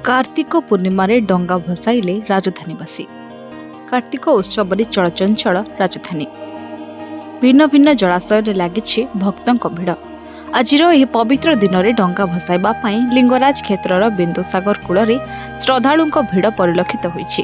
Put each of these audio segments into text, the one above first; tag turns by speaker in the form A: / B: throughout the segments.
A: कार्तिक पूर्णिमा डंगा भसाइले राजधानीवासी। कार्तिक उत्सव चलचंचल राजधानी। भिन्न भिन्न जलाशय लगी भक्तों भिड़। आज पवित्र दिन में डंगा भसाइबा लिंगराज क्षेत्र बिंदुसागर कूल श्रद्धालु भिड़ परिलक्षित होइछि।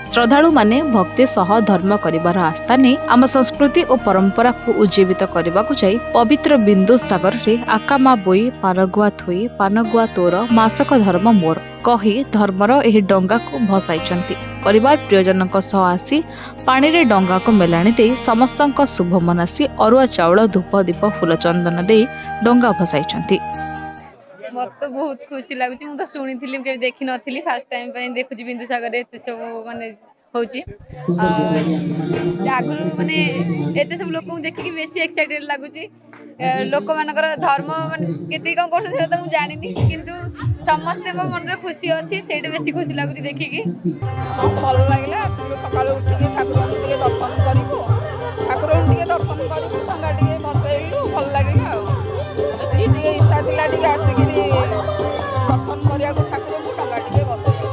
A: श्रद्धालु माने भक्ति सह धर्म करिबार आस्था ने आम संस्कृति और परंपरा को उज्जीवित करने को जाई पवित्र बिंदुसागर रे आकामा बोई पानगुआ थोई पानगुआ तोर मासक धर्म मोर कही धर्मर एही डंगा को भसाइछंती। परिवार प्रियजनक सह आसी पानी रे डंगा को मेलाणी दे समस्तक शुभ मनासी अरुआ चाउल धूप दीप फूल चंदन दे डंगा भसाइछंती।
B: मत तो बहुत खुशी लगुच। तो शुणी थी देखी नी फास्ट टाइम देखुच बिंदुसागर एत सब माने होची आगु माने एत सब लोक देखिक बेसी एक्साइटेड लगुच। लोक मानकर धर्म माने केते कम करछ सेटा तो जानि नी, किंतु समस्त को मन रे खुशी अछि सेटा बेसी खुशी लगुच देखिक।
C: भल लागला आसिलो सकाळ उठिके ठाकुर टिके दर्शन करिवो दर्शन करिवो डंगा टिके भसैलु भल लागला। टिके इच्छा थिला टिके आसिकिरी दर्शन करिया को ठाकुर को डंगा टिके भसैलु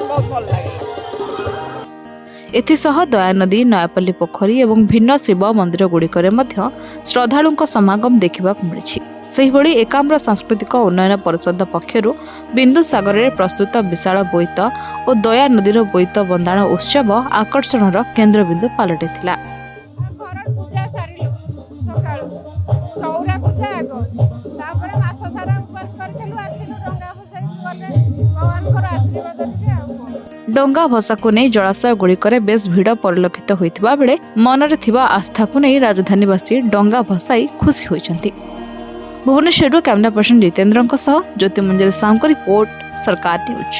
C: बहुत भल लागला।
A: एथिसह दयानदी नयापल्ली पोखरी और भिन्न शिव मंदिर गुड़िकर श्रद्धालु समागम देखा मिली। सेहिभଳି एकाम्र सांस्कृतिक उन्नयन परिषद पक्षर बिंदुसागर में प्रस्तुत विशाल बोईत और दयानदीर बोईत बंदाण उत्सव आकर्षणर केन्द्रबिंदु पलटिथिला। डंगा भसा को नहीं जलाशय गुड़िकर बेस भिड़ परिलक्षित होता बेले मनरे थिबा आस्था को नहीं राजधानीवासी डंगा भसाई खुशी होइछंती। भुवनेश्वर कैमरा पर्सन जितेंद्र ज्योति मंजरी साहू रिपोर्ट सरकार न्यूज।